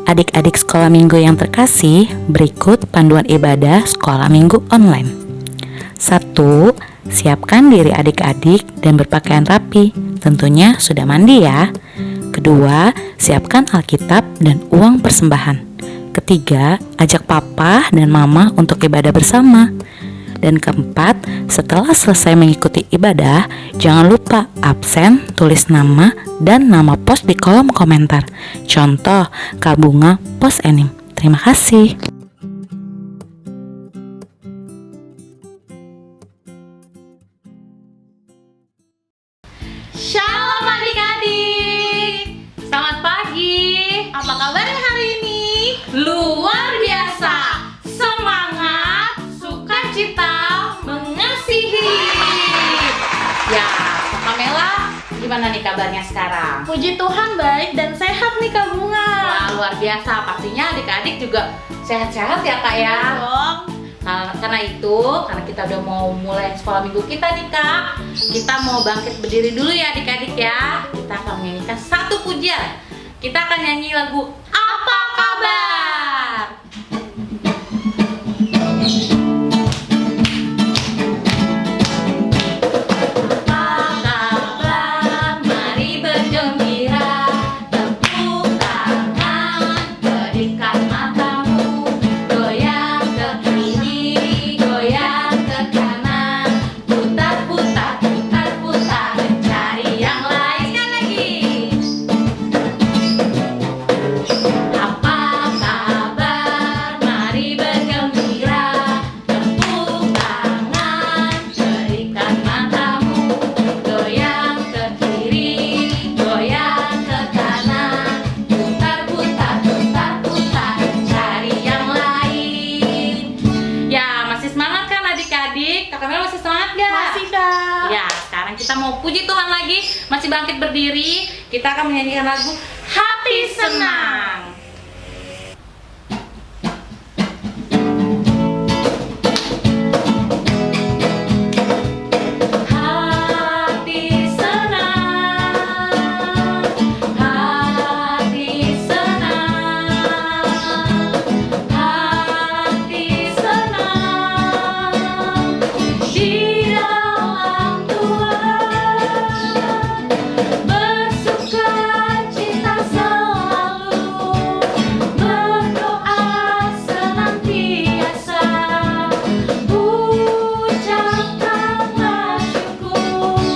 Adik-adik sekolah minggu yang terkasih, berikut panduan ibadah sekolah minggu online. 1. Siapkan diri adik-adik dan berpakaian rapi. Tentunya sudah mandi ya. Kedua, siapkan Alkitab dan uang persembahan. Ketiga, ajak papa dan mama untuk ibadah bersama. Dan keempat, setelah selesai mengikuti ibadah, jangan lupa absen, tulis nama dan nama pos di kolom komentar. Contoh, Kak Bunga pos Enim. Terima kasih. Shalom adik-adik, selamat pagi. Apa kabarnya hari ini? Luar biasa, semangat, sukacita, mengasihi. Ya, Kak Kamela, gimana nih kabarnya sekarang? Puji Tuhan baik dan sehat nih Kak Bunga. Wah, luar biasa, pastinya adik-adik juga sehat-sehat ya Kak ya. Dong. Karena kita udah mau mulai sekolah minggu kita nih Kak, kita mau bangkit berdiri dulu ya adik-adik ya. Kita akan menyanyikan satu pujian. Kita akan nyanyi lagu Apa Kabar? Apa kabar? Mari bergembira, tepuk tangan, kedipkan matamu, goyang ke kiri, goyang ke kanan, putar-putar, putar-putar, cari yang lain. Sekali lagi. Apa kabar? Mari bergembira, tepuk tangan, berikan matamu, goyang ke kiri, goyang ke kanan, putar-putar, putar-putar, cari yang lain. Ya, masih semangat kan adik-adik? Kak Kamela masih semangat gak? Masih Kak. Ya, sekarang kita mau puji Tuhan lagi, masih bangkit berdiri. Kita akan menyanyikan lagu Hati Senang. Hati senang, hati senang, hati senang di dalam Tuhan, bersuka cita selalu, berdoa senantiasa, ucapkanlah syukur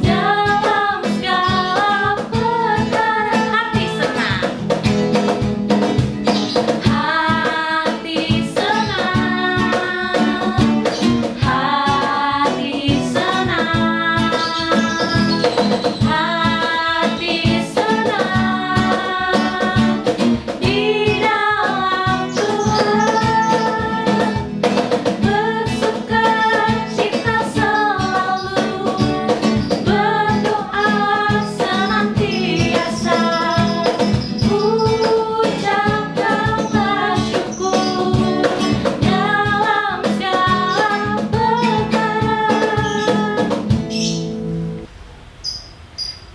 dalam segala perkara. Hati senang, hati senang, hati senang, hati senang di dalam Tuhan, bersuka cita selalu, berdoa senantiasa, ucapkanlah syukur dalam segala perkara.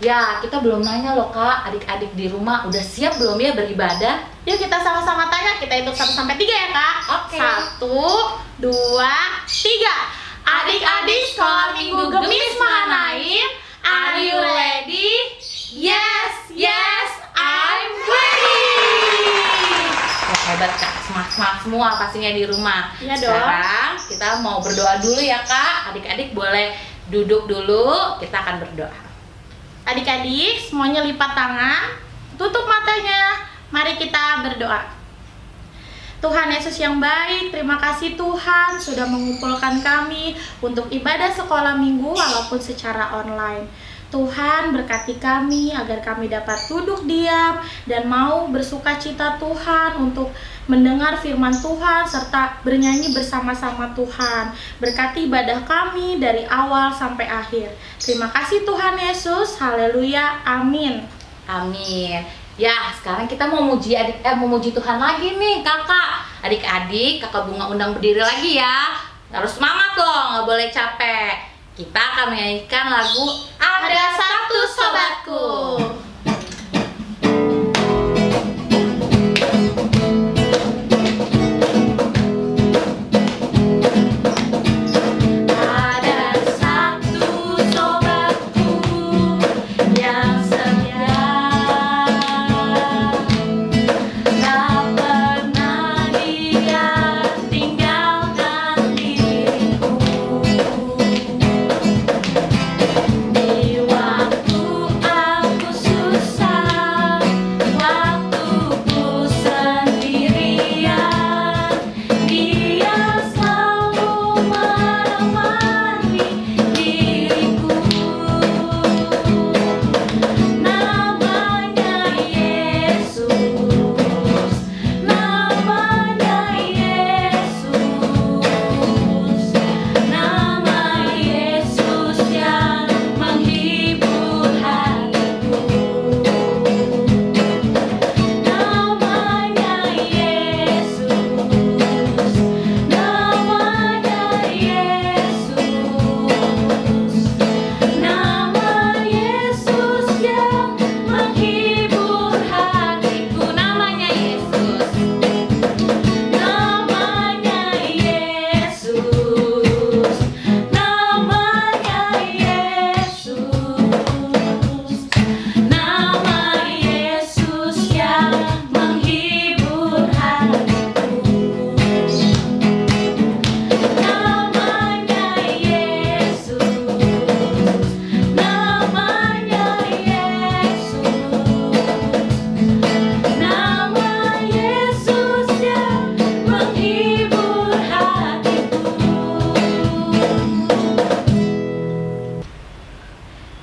Ya, kita belum nanya loh Kak, adik-adik di rumah udah siap belum ya beribadah? Yuk kita sama-sama tanya, kita hitung 1 sampai 3 ya Kak. Oke. 1, 2, 3. Adik-adik sekolah minggu Gemis Mahanaim, are you ready? Yes, yes, I'm ready. Wah, hebat Kak, semangat semua pastinya di rumah. Iya dong. Sekarang kita mau berdoa dulu ya Kak. Adik-adik boleh duduk dulu, kita akan berdoa. Adik-adik semuanya lipat tangan, tutup matanya. Mari kita berdoa. Tuhan Yesus yang baik, terima kasih Tuhan sudah mengumpulkan kami untuk ibadah sekolah minggu walaupun secara online. Tuhan berkati kami agar kami dapat duduk diam dan mau bersuka cita Tuhan untuk mendengar firman Tuhan serta bernyanyi bersama-sama Tuhan. Berkati ibadah kami dari awal sampai akhir. Terima kasih Tuhan Yesus, haleluya, amin. Amin. Ya, sekarang kita mau muji Tuhan lagi nih kakak. Adik-adik, kakak Bunga undang berdiri lagi ya. Harus semangat dong, nggak boleh capek. Kita akan menyanyikan lagu Ada Satu Sobatku.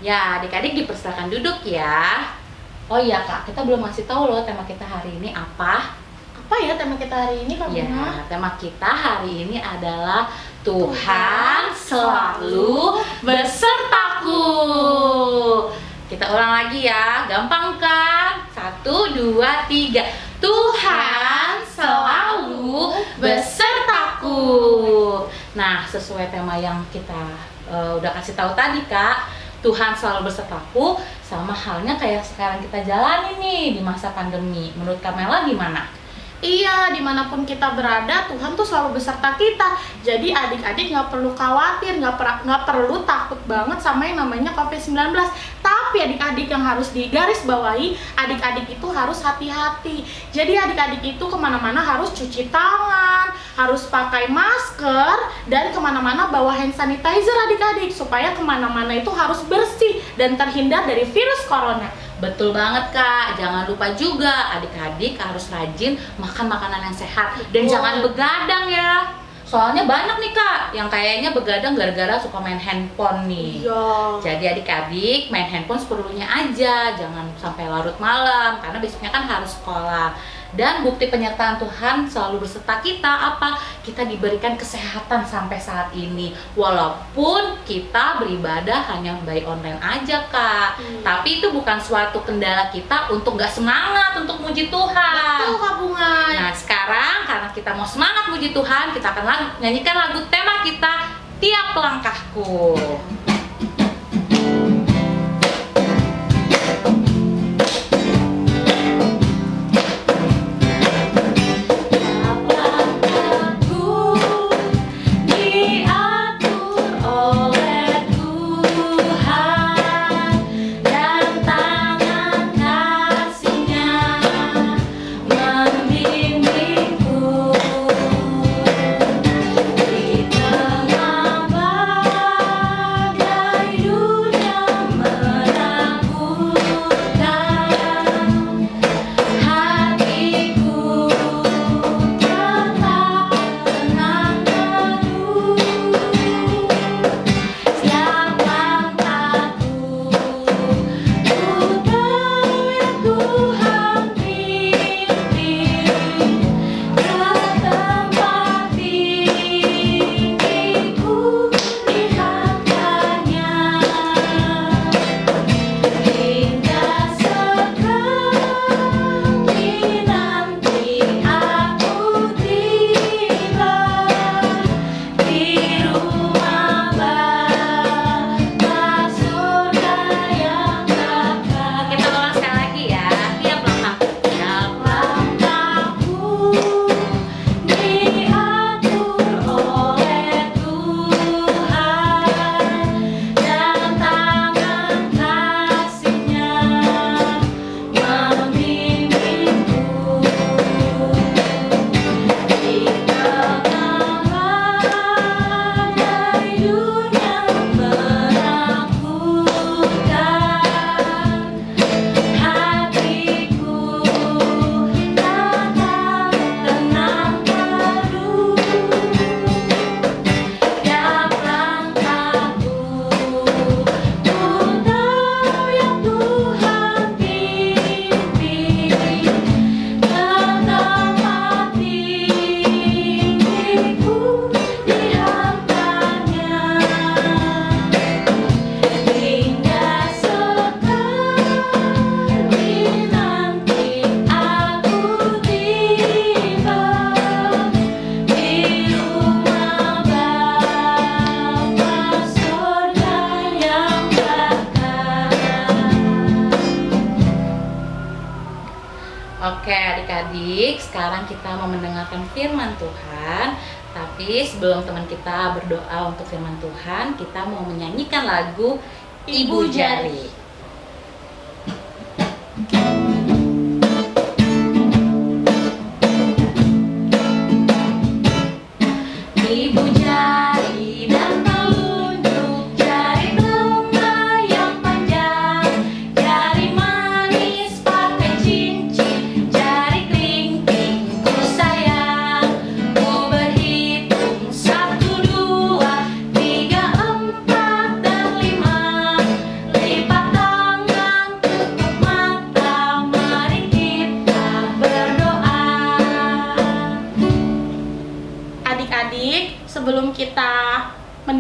Ya, adik-adik dipersilakan duduk ya. Oh iya Kak, kita belum ngasih tahu loh tema kita hari ini apa. Apa ya tema kita hari ini, Kak Bunga? Ya, tema kita hari ini adalah Tuhan selalu besertaku. Kita ulang lagi ya, gampang kan? 1, 2, 3. Tuhan selalu besertaku. Nah, sesuai tema yang kita udah kasih tahu tadi Kak, Tuhan selalu besertaku sama halnya kayak sekarang kita jalani nih di masa pandemi. Menurut Kamela gimana? Iya, dimanapun kita berada, Tuhan tuh selalu beserta kita. Jadi adik-adik nggak perlu khawatir, nggak perlu takut banget sama yang namanya COVID-19. Tapi adik-adik yang harus digarisbawahi, adik-adik itu harus hati-hati. Jadi adik-adik itu kemana-mana harus cuci tangan, harus pakai masker, dan kemana-mana bawa hand sanitizer adik-adik. Supaya kemana-mana itu harus bersih dan terhindar dari virus corona. Betul banget Kak, jangan lupa juga adik-adik harus rajin makan makanan yang sehat dan jangan begadang ya. Soalnya banyak nih Kak yang kayaknya begadang gara-gara suka main handphone nih. Iya. Jadi adik-adik main handphone seperlunya aja, jangan sampai larut malam karena besoknya kan harus sekolah. Dan bukti penyertaan Tuhan selalu berserta kita apa? Kita diberikan kesehatan sampai saat ini. Walaupun kita beribadah hanya by online aja Kak. Tapi itu bukan suatu kendala kita untuk gak semangat untuk muji Tuhan. Betul Kak Bunga. Nah sekarang karena kita mau semangat muji Tuhan, kita akan nyanyikan lagu tema kita, Tiap Langkahku. Oke adik-adik, sekarang kita mau mendengarkan firman Tuhan. Tapi sebelum teman kita berdoa untuk firman Tuhan, kita mau menyanyikan lagu Ibu Jari. Ibu jari dan telunjuk, jari tengah yang panjang, jari manis pakai cincin, jari kelingking ku sayang. Ku berhitung 1, 2, 3, 4, dan 5, 5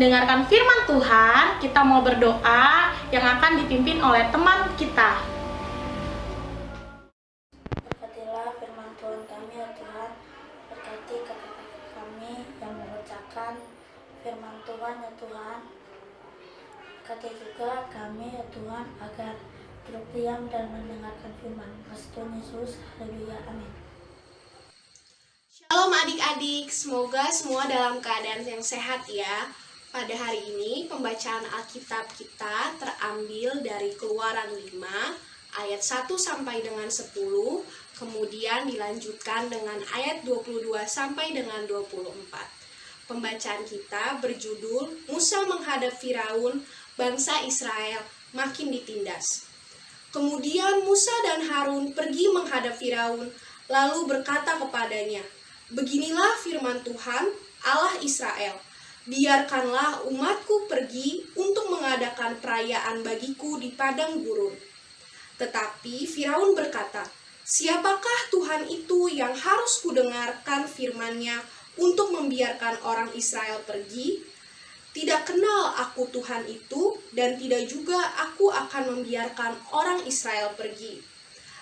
mendengarkan firman Tuhan, kita mau berdoa yang akan dipimpin oleh teman kita. Berkatilah firman Tuhan kami, ya Tuhan. Berkati kakak-kakak kami yang mengucapkan firman Tuhan, ya Tuhan. Berkati juga kami, ya Tuhan, agar duduk diam dan mendengarkan firman Tuhan Yesus. Haleluya, amin. Shalom adik-adik, semoga semua dalam keadaan yang sehat ya. Pada hari ini pembacaan Alkitab kita terambil dari Keluaran 5 ayat 1 sampai dengan 10, kemudian dilanjutkan dengan ayat 22 sampai dengan 24. Pembacaan kita berjudul Musa menghadap Firaun, bangsa Israel makin ditindas. Kemudian Musa dan Harun pergi menghadap Firaun, lalu berkata kepadanya, "Beginilah firman Tuhan, Allah Israel, biarkanlah umatku pergi untuk mengadakan perayaan bagiku di padang gurun." Tetapi Firaun berkata, "Siapakah Tuhan itu yang harus kudengarkan firman-Nya untuk membiarkan orang Israel pergi? Tidak kenal aku Tuhan itu, dan tidak juga aku akan membiarkan orang Israel pergi."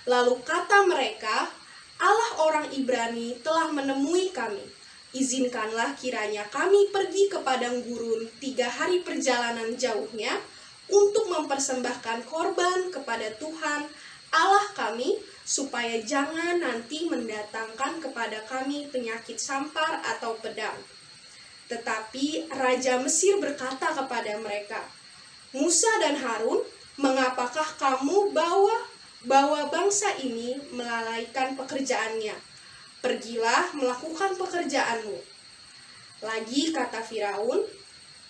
Lalu kata mereka, "Allah orang Ibrani telah menemui kami. Izinkanlah kiranya kami pergi ke padang gurun 3 hari perjalanan jauhnya untuk mempersembahkan korban kepada Tuhan Allah kami, supaya jangan nanti mendatangkan kepada kami penyakit sampar atau pedang." Tetapi Raja Mesir berkata kepada mereka, "Musa dan Harun, mengapakah kamu bawa bangsa ini melalaikan pekerjaannya? Pergilah melakukan pekerjaanmu." Lagi kata Firaun,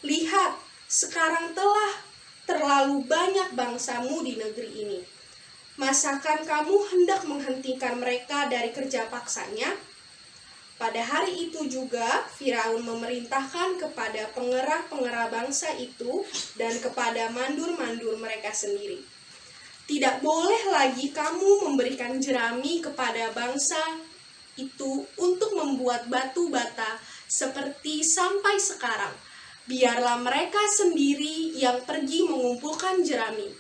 "Lihat, sekarang telah terlalu banyak bangsamu di negeri ini. Masakan kamu hendak menghentikan mereka dari kerja paksanya?" Pada hari itu juga Firaun memerintahkan kepada pengerah-pengerah bangsa itu dan kepada mandur-mandur mereka sendiri, "Tidak boleh lagi kamu memberikan jerami kepada bangsa itu untuk membuat batu bata seperti sampai sekarang. Biarlah mereka sendiri yang pergi mengumpulkan jerami.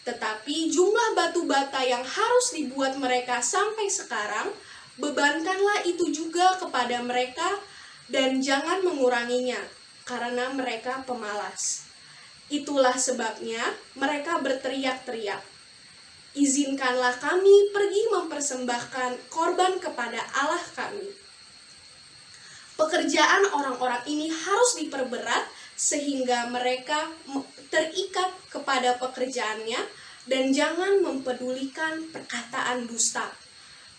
Tetapi jumlah batu bata yang harus dibuat mereka sampai sekarang, bebankanlah itu juga kepada mereka dan jangan menguranginya, karena mereka pemalas." Itulah sebabnya mereka berteriak-teriak, "Izinkanlah kami pergi mempersembahkan korban kepada Allah kami." Pekerjaan orang-orang ini harus diperberat sehingga mereka terikat kepada pekerjaannya dan jangan mempedulikan perkataan dusta.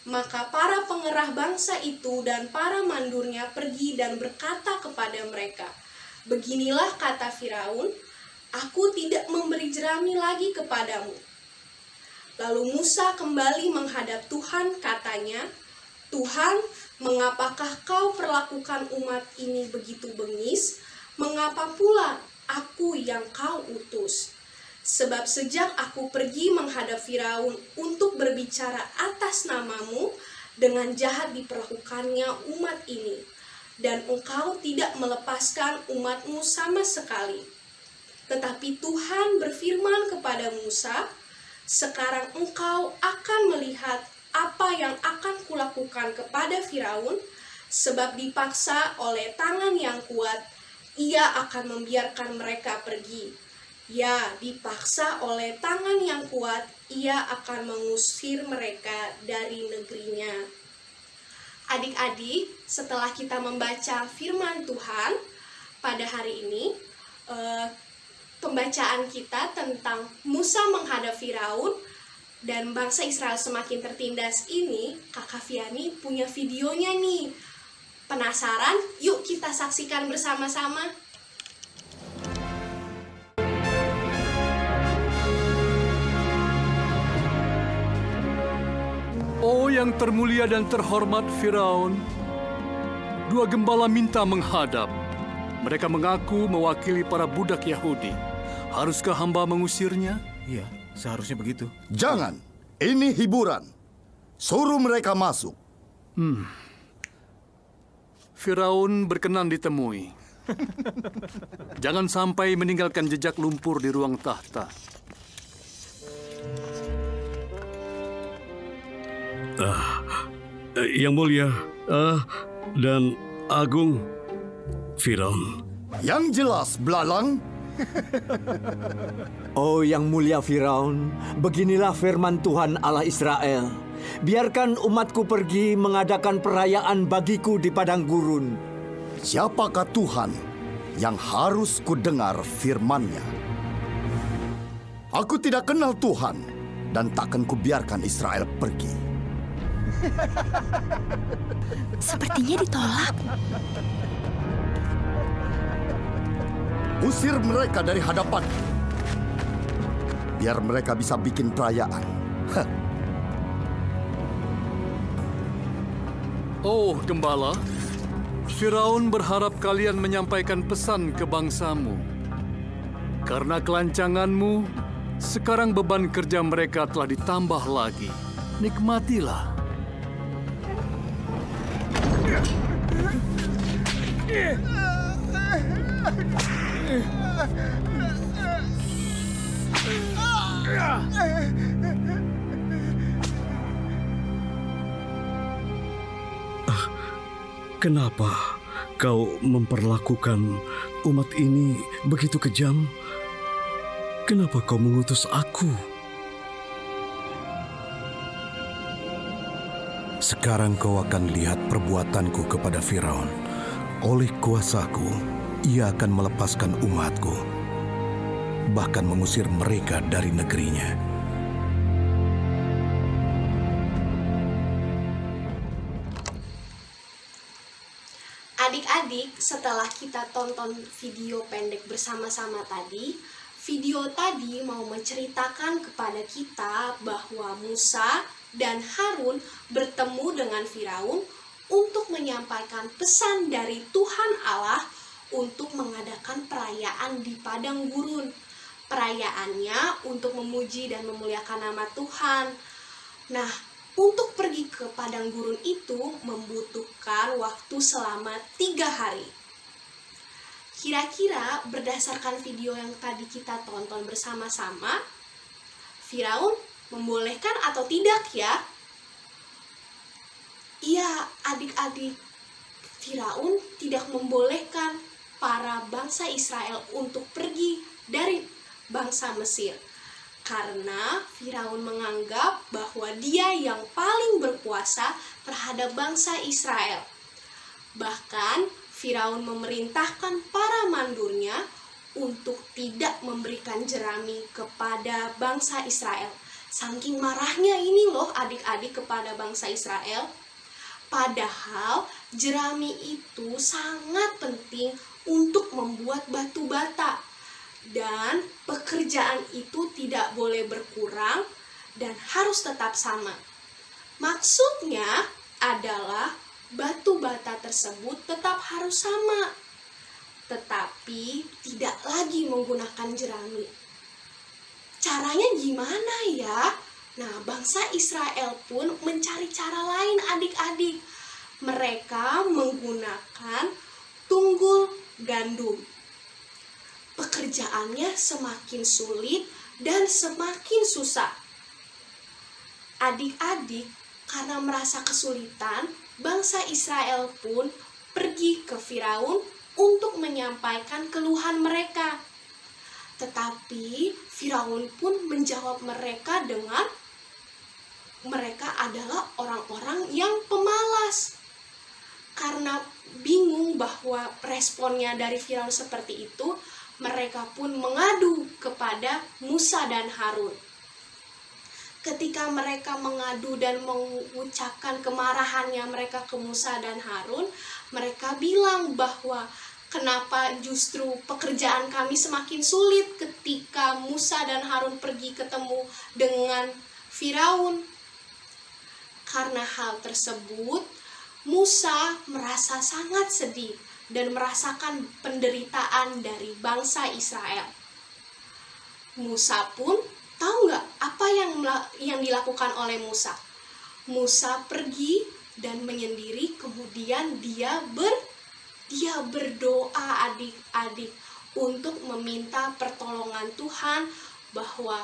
Maka para pengerah bangsa itu dan para mandurnya pergi dan berkata kepada mereka, "Beginilah kata Firaun, aku tidak memberi jerami lagi kepadamu." Lalu Musa kembali menghadap Tuhan, katanya, "Tuhan, mengapakah kau perlakukan umat ini begitu bengis? Mengapa pula aku yang kau utus? Sebab sejak aku pergi menghadap Firaun untuk berbicara atas namamu, dengan jahat diperlakukannya umat ini, dan engkau tidak melepaskan umatmu sama sekali." Tetapi Tuhan berfirman kepada Musa, "Sekarang engkau akan melihat apa yang akan kulakukan kepada Firaun, sebab dipaksa oleh tangan yang kuat, ia akan membiarkan mereka pergi. Ya, dipaksa oleh tangan yang kuat, ia akan mengusir mereka dari negerinya." Adik-adik, setelah kita membaca firman Tuhan pada hari ini, pembacaan kita tentang Musa menghadap Firaun dan bangsa Israel semakin tertindas ini, Kakak Fiani punya videonya nih. Penasaran? Yuk kita saksikan bersama-sama. Oh yang termulia dan terhormat Firaun, 2 gembala minta menghadap. Mereka mengaku mewakili para budak Yahudi. Haruskah hamba mengusirnya? Iya, seharusnya begitu. Jangan, ini hiburan. Suruh mereka masuk. Firaun berkenan ditemui. Jangan sampai meninggalkan jejak lumpur di ruang tahta. Yang mulia dan agung, Firaun. Yang jelas, belalang. Oh yang mulia Firaun, beginilah firman Tuhan Allah Israel. Biarkan umatku pergi mengadakan perayaan bagiku di padang gurun. Siapakah Tuhan yang harus kudengar firman-Nya? Aku tidak kenal Tuhan dan takkan kubiarkan Israel pergi. Sepertinya ditolak. Usir mereka dari hadapan. Biar mereka bisa bikin perayaan. Oh, Gembala, Firaun berharap kalian menyampaikan pesan ke bangsamu. Karena kelancanganmu, sekarang beban kerja mereka telah ditambah lagi. Nikmatilah. Kenapa kau memperlakukan umat ini begitu kejam? Kenapa kau mengutus aku? Sekarang kau akan lihat perbuatanku kepada Firaun. Oleh kuasaku, ia akan melepaskan umatku, bahkan mengusir mereka dari negerinya. Adik-adik, setelah kita tonton video pendek bersama-sama tadi, video tadi mau menceritakan kepada kita bahwa Musa dan Harun bertemu dengan Firaun untuk menyampaikan pesan dari Tuhan Allah untuk mengadakan perayaan di padang gurun. Perayaannya untuk memuji dan memuliakan nama Tuhan. Nah, untuk pergi ke padang gurun itu membutuhkan waktu selama 3 hari. Kira-kira berdasarkan video yang tadi kita tonton bersama-sama, Firaun membolehkan atau tidak ya? Iya, adik-adik, Firaun tidak membolehkan para bangsa Israel untuk pergi dari bangsa Mesir. Karena Firaun menganggap bahwa dia yang paling berkuasa terhadap bangsa Israel. Bahkan Firaun memerintahkan para mandurnya untuk tidak memberikan jerami kepada bangsa Israel. Saking marahnya ini loh adik-adik kepada bangsa Israel. Padahal jerami itu sangat penting untuk membuat batu bata. Dan pekerjaan itu tidak boleh berkurang dan harus tetap sama. Maksudnya adalah batu bata tersebut tetap harus sama, tetapi tidak lagi menggunakan jerami. Caranya gimana ya? Nah, bangsa Israel pun mencari cara lain adik-adik. Mereka menggunakan tunggul gandum. Pekerjaannya semakin sulit dan semakin susah. Adik-adik, karena merasa kesulitan, bangsa Israel pun pergi ke Firaun untuk menyampaikan keluhan mereka. Tetapi Firaun pun menjawab mereka dengan mereka adalah orang-orang yang pemalas. Karena bingung bahwa responnya dari Firaun seperti itu, mereka pun mengadu kepada Musa dan Harun. Ketika mereka mengadu dan mengucapkan kemarahannya mereka ke Musa dan Harun, mereka bilang bahwa kenapa justru pekerjaan kami semakin sulit ketika Musa dan Harun pergi ketemu dengan Firaun. Karena hal tersebut, Musa merasa sangat sedih dan merasakan penderitaan dari bangsa Israel. Musa pun tahu nggak apa yang dilakukan oleh Musa? Musa pergi dan menyendiri, kemudian dia Dia berdoa adik-adik untuk meminta pertolongan Tuhan bahwa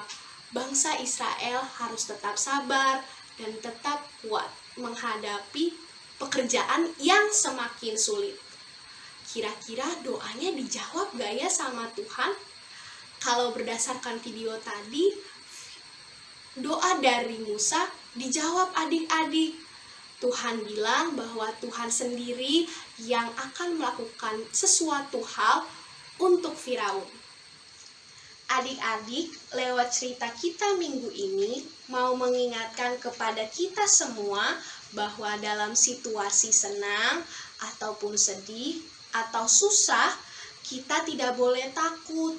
bangsa Israel harus tetap sabar dan tetap kuat menghadapi pekerjaan yang semakin sulit. Kira-kira doanya dijawab gak ya sama Tuhan? Kalau berdasarkan video tadi, doa dari Musa dijawab adik-adik. Tuhan bilang bahwa Tuhan sendiri yang akan melakukan sesuatu hal untuk Firaun. Adik-adik, lewat cerita kita minggu ini mau mengingatkan kepada kita semua bahwa dalam situasi senang ataupun sedih atau susah, kita tidak boleh takut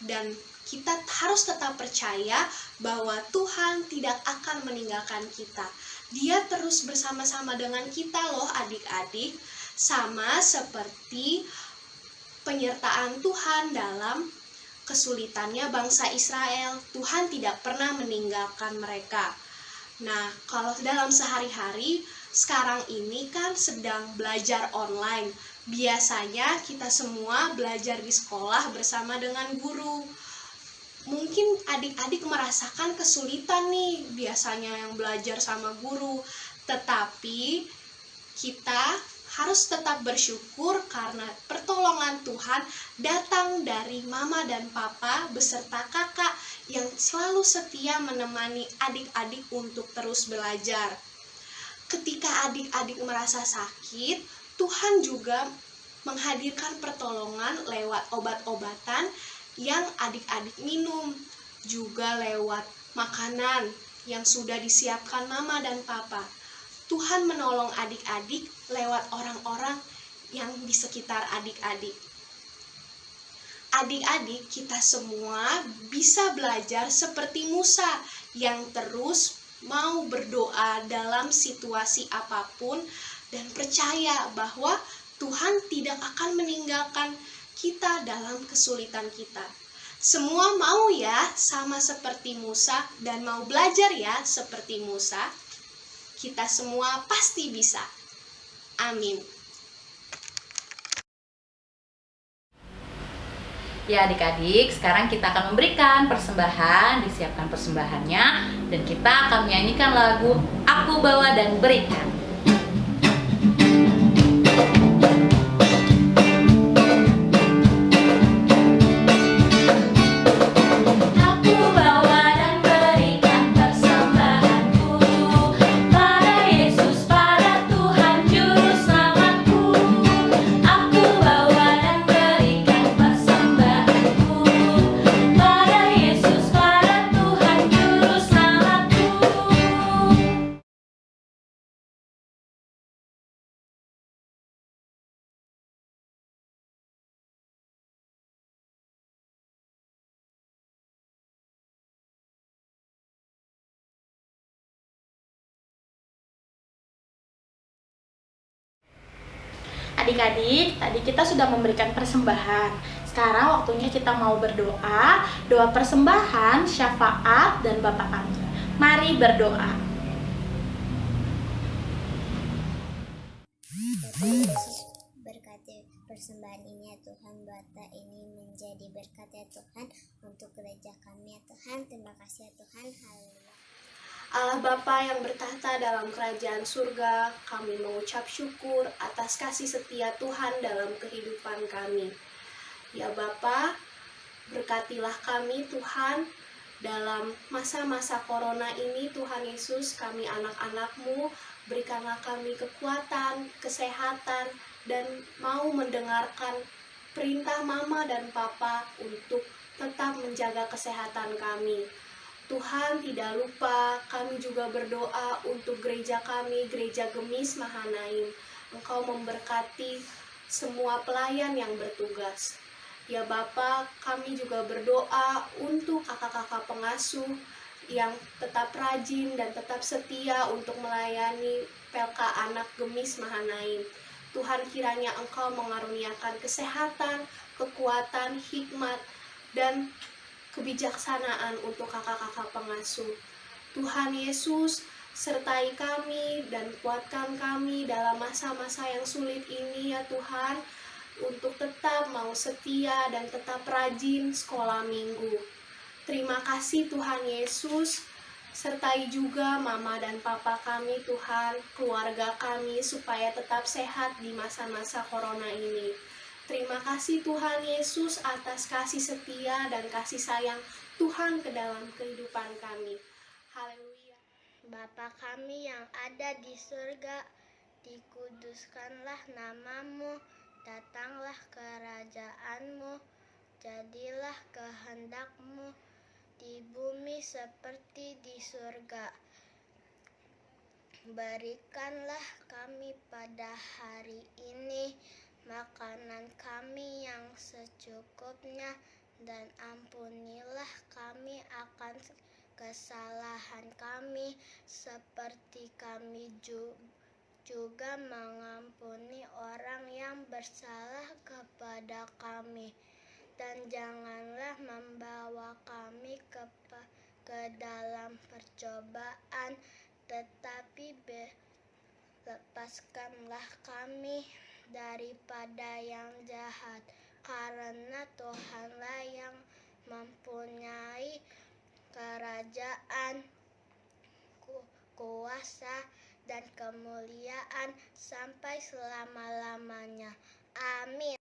dan kita harus tetap percaya bahwa Tuhan tidak akan meninggalkan kita. Dia terus bersama-sama dengan kita loh adik-adik, sama seperti penyertaan Tuhan dalam kesulitannya bangsa Israel. Tuhan tidak pernah meninggalkan mereka. Nah, kalau dalam sehari-hari, sekarang ini kan sedang belajar online. Biasanya kita semua belajar di sekolah bersama dengan guru. Mungkin adik-adik merasakan kesulitan nih, biasanya yang belajar sama guru. Tetapi kita harus tetap bersyukur karena pertolongan Tuhan datang dari mama dan papa beserta kakak yang selalu setia menemani adik-adik untuk terus belajar. Ketika adik-adik merasa sakit, Tuhan juga menghadirkan pertolongan lewat obat-obatan yang adik-adik minum, juga lewat makanan yang sudah disiapkan mama dan papa. Tuhan menolong adik-adik lewat orang-orang yang di sekitar adik-adik. Adik-adik, kita semua bisa belajar seperti Musa yang terus mau berdoa dalam situasi apapun dan percaya bahwa Tuhan tidak akan meninggalkan kita dalam kesulitan kita. Semua mau ya sama seperti Musa dan mau belajar ya seperti Musa. Kita semua pasti bisa. Amin. Ya adik-adik, sekarang kita akan memberikan persembahan, disiapkan persembahannya, dan kita akan menyanyikan lagu Aku Bawa dan Berikan. Adik-adik, tadi kita sudah memberikan persembahan. Sekarang waktunya kita mau berdoa, doa persembahan, syafaat, dan Bapak kami. Mari berdoa. Bapak Yesus, berkati persembahan ini ya Tuhan, doa ini menjadi berkat ya Tuhan untuk gereja kami ya Tuhan. Terima kasih ya Tuhan. Haleluya. Allah Bapa yang bertahta dalam kerajaan surga, kami mengucap syukur atas kasih setia Tuhan dalam kehidupan kami. Ya Bapa, berkatilah kami Tuhan dalam masa-masa corona ini. Tuhan Yesus, kami anak-anak-Mu, berikanlah kami kekuatan, kesehatan, dan mau mendengarkan perintah Mama dan Papa untuk tetap menjaga kesehatan kami. Tuhan, tidak lupa kami juga berdoa untuk gereja kami, Gereja Gemis Mahanaim. Engkau memberkati semua pelayan yang bertugas. Ya Bapa, kami juga berdoa untuk kakak-kakak pengasuh yang tetap rajin dan tetap setia untuk melayani PLK Anak Gemis Mahanaim. Tuhan, kiranya Engkau mengaruniakan kesehatan, kekuatan, hikmat, dan kebijaksanaan untuk kakak-kakak pengasuh. Tuhan Yesus, Sertai kami dan kuatkan kami dalam masa-masa yang sulit ini ya Tuhan, untuk tetap mau setia dan tetap rajin sekolah minggu. Terima kasih Tuhan Yesus, sertai juga mama dan papa kami Tuhan, keluarga kami supaya tetap sehat di masa-masa corona ini. Terima kasih Tuhan Yesus atas kasih setia dan kasih sayang Tuhan ke dalam kehidupan kami. Haleluya. Bapa kami yang ada di surga, dikuduskanlah namamu, datanglah kerajaanmu, jadilah kehendakmu di bumi seperti di surga. Berikanlah kami pada hari ini makanan kami yang secukupnya, dan ampunilah kami akan kesalahan kami, seperti kami juga mengampuni orang yang bersalah kepada kami. Dan janganlah membawa kami ke dalam percobaan, tetapi lepaskanlah kami daripada yang jahat, karena Tuhanlah yang mempunyai kerajaan, kuasa, dan kemuliaan sampai selama-lamanya. Amin.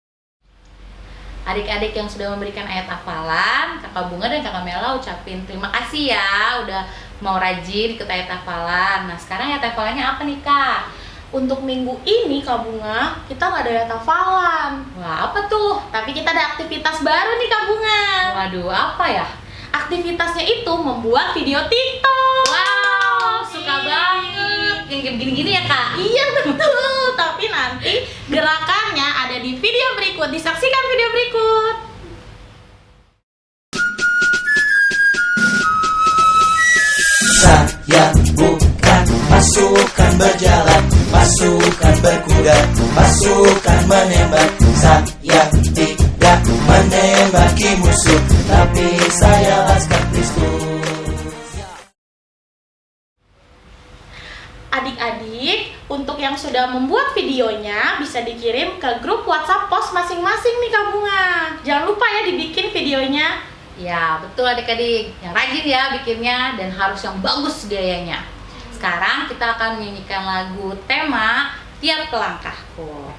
Adik-adik yang sudah memberikan ayat hafalan, Kakak Bunga dan Kakak Mela ucapin terima kasih ya udah mau rajin ikut ayat hafalan. Nah sekarang ayat hafalannya apa nih Kak? Untuk minggu ini Kak Bunga, kita nggak ada ayat hafalan. Wah, apa tuh? Tapi kita ada aktivitas baru nih Kak Bunga. Waduh, apa ya? Aktivitasnya itu membuat video TikTok. Wow, suka banget. Yang gini-gini ya Kak? Iya betul. Tapi nanti gerakannya ada di video berikut. Disaksikan video berikut. Saya bukan pasukan berjalan, pasukan berkuda, pasukan menembak. Saya tidak menembaki musuh, tapi saya laskar Kristus. Adik-adik, untuk yang sudah membuat videonya bisa dikirim ke grup WhatsApp pos masing-masing nih Kak Bunga. Jangan lupa ya dibikin videonya. Ya, betul adik-adik. Yang rajin ya bikinnya dan harus yang bagus gayanya. Sekarang kita akan menyanyikan lagu tema Tiap Langkahku.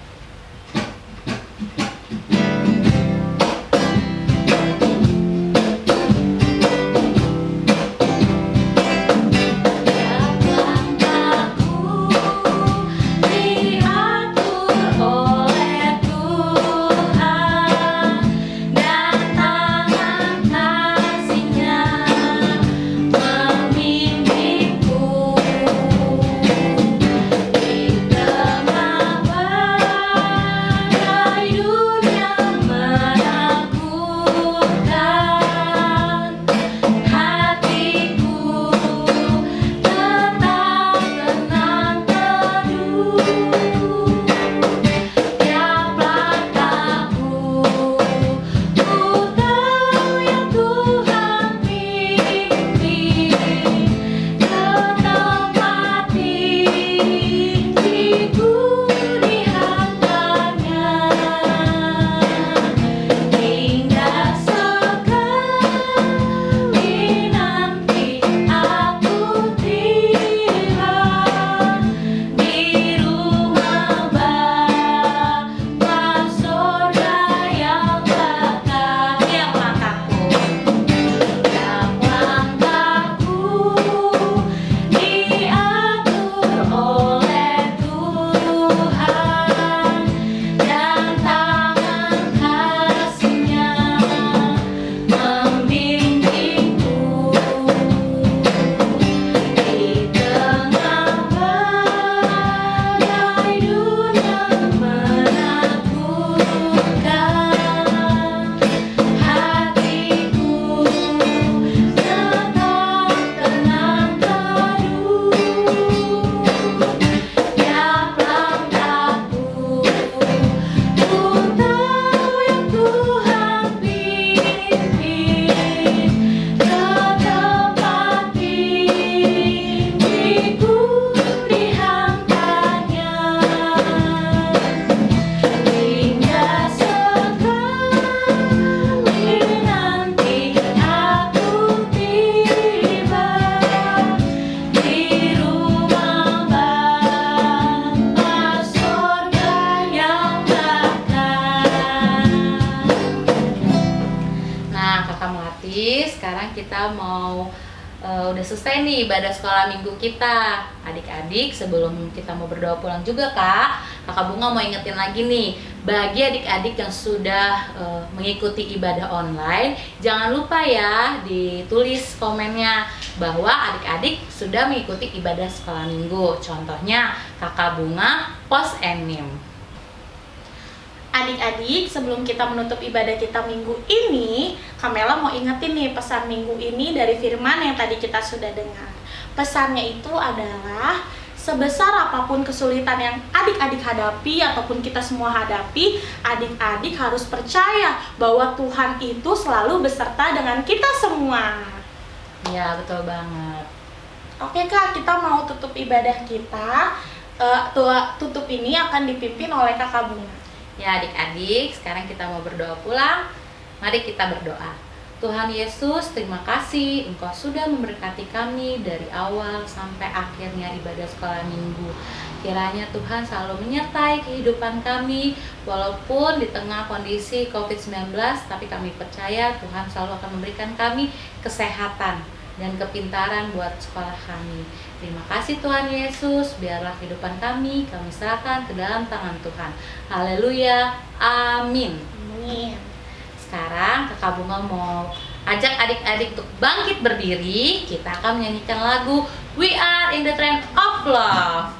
Di tengah Kakak Melati, sekarang kita mau udah selesai nih ibadah sekolah minggu kita. Adik-adik, sebelum kita mau berdoa pulang juga Kakak Bunga mau ingetin lagi nih, bagi adik-adik yang sudah mengikuti ibadah online, jangan lupa ya ditulis komennya bahwa adik-adik sudah mengikuti ibadah sekolah minggu. Contohnya Kakak Bunga post and-nim. Adik-adik, sebelum kita menutup ibadah kita minggu ini, Kamela mau ingetin nih pesan minggu ini dari firman yang tadi kita sudah dengar. Pesannya itu adalah, sebesar apapun kesulitan yang adik-adik hadapi ataupun kita semua hadapi, adik-adik harus percaya bahwa Tuhan itu selalu beserta dengan kita semua. Ya, betul banget. Oke Kak, kita mau tutup ibadah kita. Tutup ini akan dipimpin oleh Kakak Bunga. Ya adik-adik, sekarang kita mau berdoa pulang. Mari kita berdoa. Tuhan Yesus, terima kasih Engkau sudah memberkati kami dari awal sampai akhirnya ibadah sekolah minggu. Kiranya Tuhan selalu menyertai kehidupan kami, walaupun di tengah kondisi COVID-19, tapi kami percaya Tuhan selalu akan memberikan kami kesehatan dan kepintaran buat sekolah kami. Terima kasih Tuhan Yesus, biarlah kehidupan kami serahkan ke dalam tangan Tuhan. Haleluya, amin. Amin. Sekarang Kakak Bunga mau ajak adik-adik untuk bangkit berdiri. Kita akan menyanyikan lagu We Are in the Train of Love.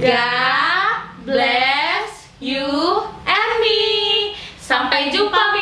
God bless you and me. Sampai jumpa